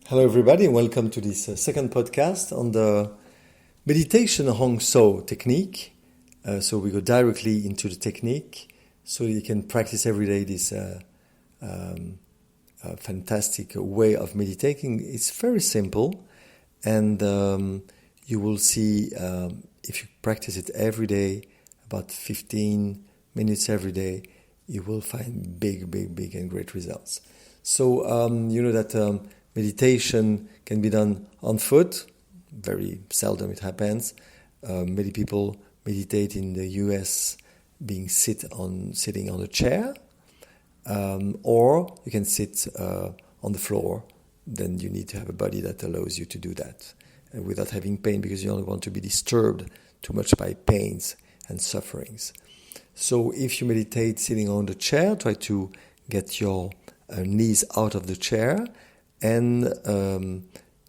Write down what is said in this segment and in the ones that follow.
Hello, everybody, and welcome to this second podcast on the meditation Hong So technique. So we go directly into the technique, so you can practice every day this fantastic way of meditating. It's very simple, and you will see if you practice it every day, about 15 minutes every day, you will find big and great results. So you know that meditation can be done on foot. Very seldom it happens. Many people meditate in the US sitting on a chair, or you can sit on the floor. Then you need to have a body that allows you to do that without having pain, because you don't want to be disturbed too much by pains and sufferings. So if you meditate sitting on the chair, try to get your knees out of the chair and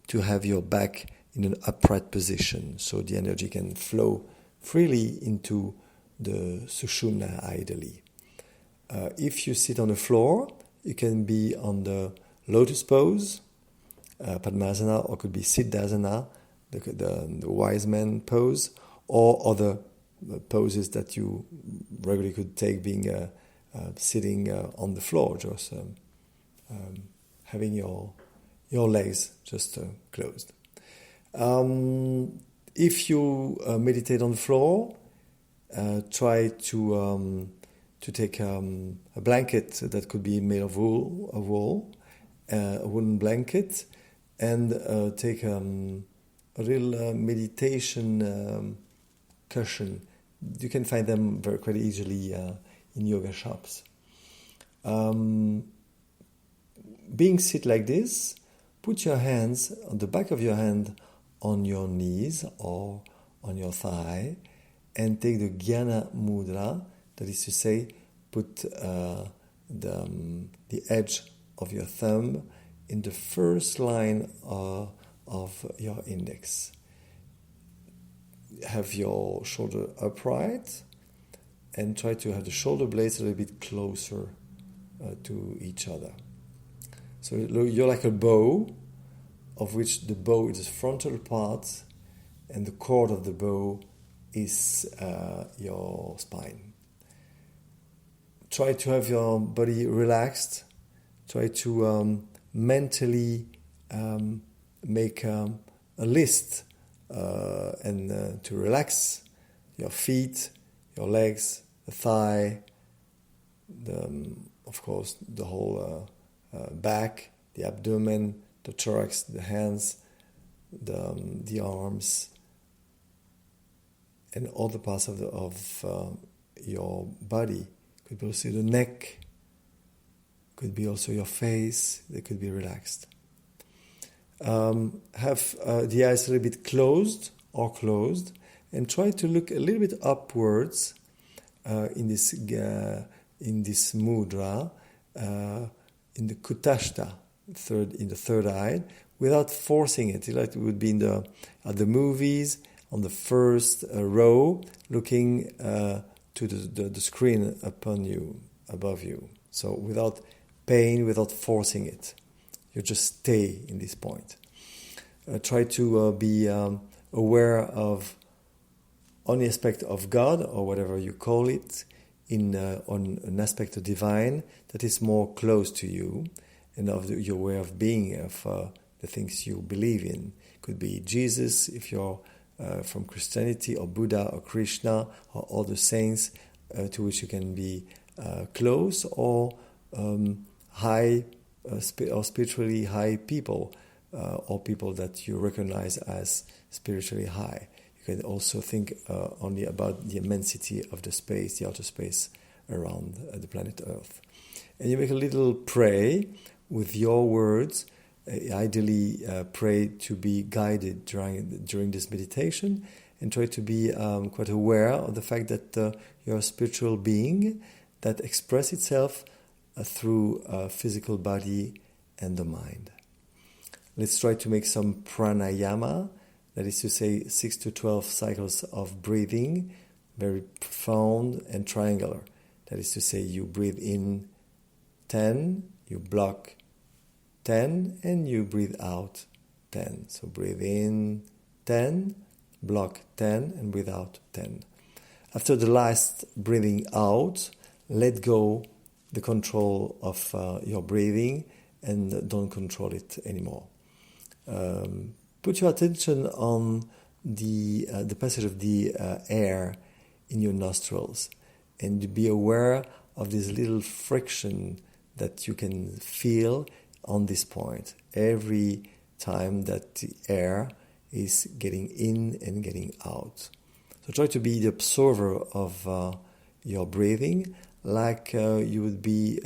to have your back in an upright position, so the energy can flow freely into the Sushumna ideally. If you sit on the floor, you can be on the lotus pose, Padmasana, or could be Siddhasana, the wise man pose, or other poses that you regularly could take, being sitting on the floor, just having your legs just closed. If you meditate on the floor, try to take a blanket that could be made of wool, a woolen blanket, and take a little meditation cushion. You can find them quite easily in yoga shops. Being sit like this, put your hands on the back of your hand on your knees or on your thigh, and take the Jnana Mudra. That is to say, put the edge of your thumb in the first line of your index. Have your shoulder upright, and try to have the shoulder blades a little bit closer to each other. So you're like a bow, of which the bow is the frontal part, and the cord of the bow is your spine. Try to have your body relaxed. Try to mentally make a list and to relax your feet, your legs, the thigh, of course, the whole back, the abdomen, the thorax, the hands, the arms, and all the parts of your body. Could be also the neck, could be also your face. They could be relaxed. Have the eyes a little bit closed, and try to look a little bit upwards in this mudra, in the Kutashta, in the third eye, without forcing it. Like it would be at the movies, on the first row, looking to the screen above you. So without pain, without forcing it. You just stay in this point. Try to be aware of any aspect of God, or whatever you call it, on an aspect of divine that is more close to you, and of your way of being, of the things you believe in. Could be Jesus, if you're from Christianity, or Buddha, or Krishna, or other saints to which you can be close, or high or spiritually high people, or people that you recognize as spiritually high. You can also think only about the immensity of the space, the outer space around the planet Earth. And you make a little pray with your words. Ideally, pray to be guided during this meditation, and try to be quite aware of the fact that you're a spiritual being that expresses itself through a physical body and the mind. Let's try to make some pranayama, that is to say 6 to 12 cycles of breathing, very profound and triangular. That is to say, you breathe in 10, you block 10, and you breathe out 10. So breathe in 10, block 10, and breathe out 10. After the last breathing out, let go the control of your breathing and don't control it anymore. Put your attention on the passage of the air in your nostrils, and be aware of this little friction that you can feel on this point every time that the air is getting in and getting out. So try to be the observer of your breathing, like you would be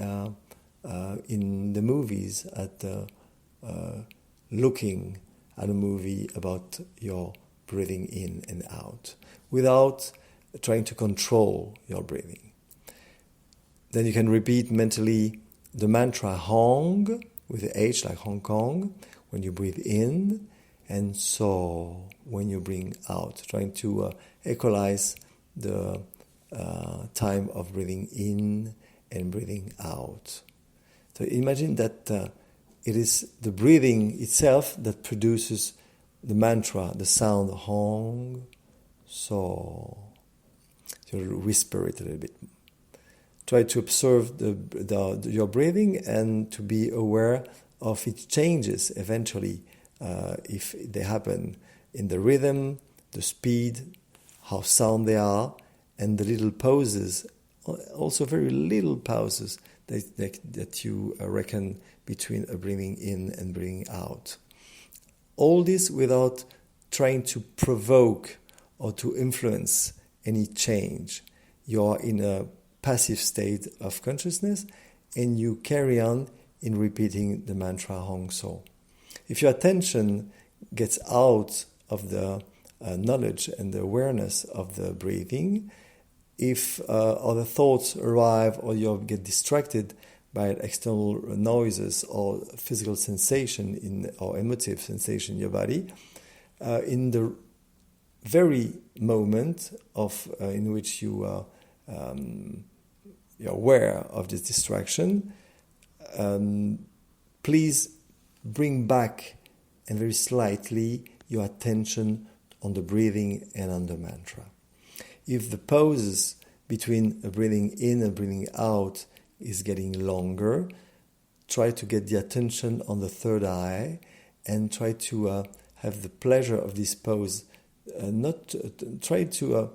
in the movies at looking at a movie about your breathing in and out, without trying to control your breathing. Then you can repeat mentally the mantra Hong with the H, like Hong Kong, when you breathe in, and So when you bring out, trying to equalize the time of breathing in and breathing out. So imagine that it is the breathing itself that produces the mantra, the sound Hong, So. So whisper it a little bit. Try to observe your breathing and to be aware of its changes eventually, if they happen in the rhythm, the speed, how sound they are, and the little pauses, also very little pauses that you reckon between a breathing in and breathing out. All this without trying to provoke or to influence any change. You are in a passive state of consciousness and you carry on in repeating the mantra Hong So. If your attention gets out of the knowledge and the awareness of the breathing, if other thoughts arrive or you get distracted by external noises or physical sensation or emotive sensation in your body, in the very moment in which you're aware of this distraction, please bring back and very slightly your attention on the breathing and on the mantra. If the pauses between breathing in and breathing out is getting longer, try to get the attention on the third eye and try to have the pleasure of this pause. Try to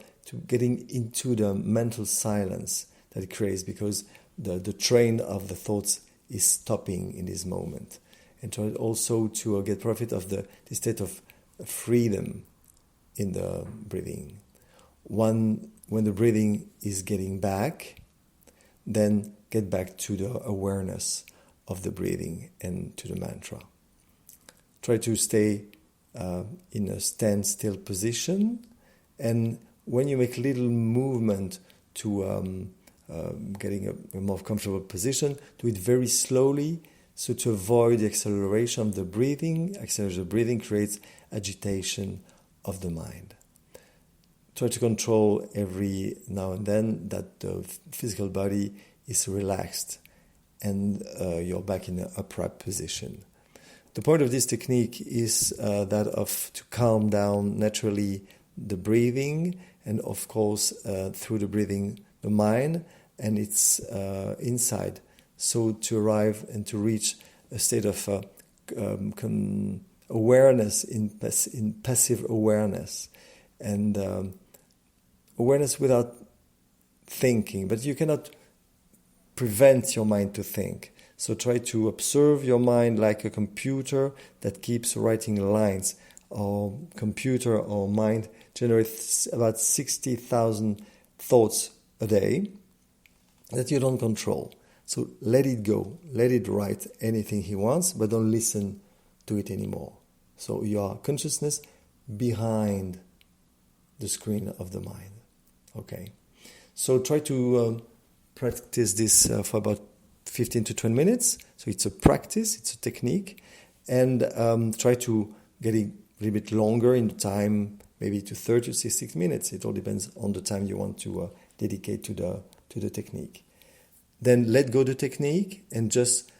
getting into the mental silence that it creates, because the train of the thoughts is stopping in this moment. And try also to get profit of the state of freedom in the breathing. When the breathing is getting back, then get back to the awareness of the breathing and to the mantra. Try to stay in a standstill position, and when you make a little movement to getting a more comfortable position, do it very slowly, so to avoid the acceleration of the breathing. Acceleration of the breathing creates agitation of the mind. Try to control every now and then that the physical body is relaxed and you're back in an upright position. The point of this technique is that of to calm down naturally the breathing, and of course through the breathing the mind and its inside, so to arrive and to reach a state of awareness in passive awareness, and awareness without thinking. But you cannot prevent your mind to think. So try to observe your mind like a computer that keeps writing lines. Or computer or mind generates about 60,000 thoughts a day that you don't control. So let it go. Let it write anything he wants, but don't listen to it anymore. So your consciousness behind the screen of the mind. Okay. So try to practice this for about 15 to 20 minutes. So it's a practice, it's a technique, and try to get it a little bit longer in the time, maybe to 30 to 60 minutes. It all depends on the time you want to dedicate to the technique. Then let go the technique and just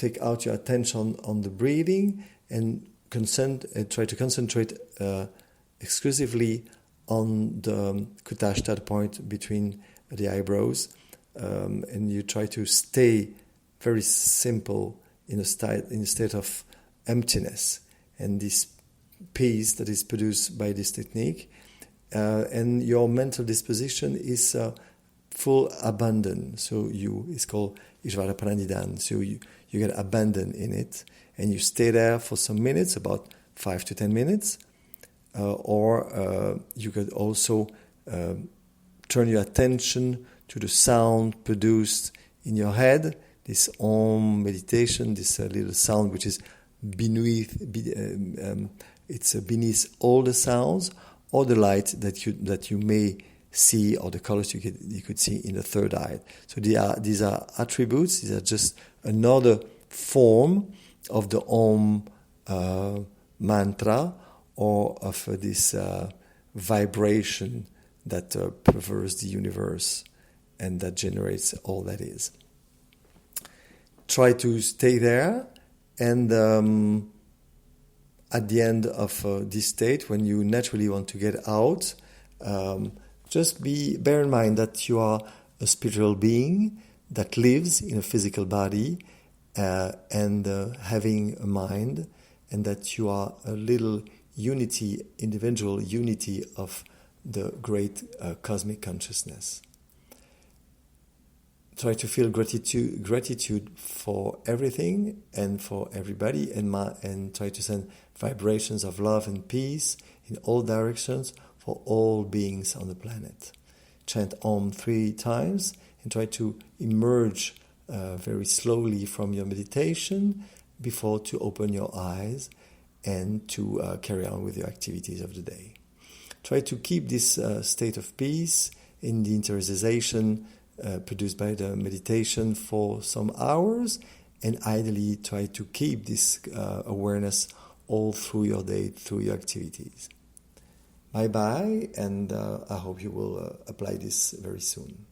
take out your attention on the breathing and try to concentrate exclusively on the Kutashta point between the eyebrows, and you try to stay very simple in a state of emptiness, and this peace that is produced by this technique, and your mental disposition is full abandon. So it's called Ishvara Pranidhan. So you get abandoned in it, and you stay there for some minutes, about 5 to 10 minutes, or you could also turn your attention to the sound produced in your head, this Om meditation, this little sound which is beneath all the sounds, or the light that you may see, or the colors you could see in the third eye. So these are attributes. These are just another form of the Om mantra, or of this vibration that pervades the universe and that generates all that is. Try to stay there, and at the end of this state, when you naturally want to get out, just bear in mind that you are a spiritual being that lives in a physical body and having a mind, and that you are a little individual unity of the great cosmic consciousness. Try to feel gratitude for everything and for everybody, and try to send vibrations of love and peace in all directions for all beings on the planet. Chant Om 3 times and try to emerge very slowly from your meditation before to open your eyes and to carry on with your activities of the day. Try to keep this state of peace in the interiorization produced by the meditation for some hours, and ideally try to keep this awareness all through your day, through your activities. Bye-bye, and I hope you will apply this very soon.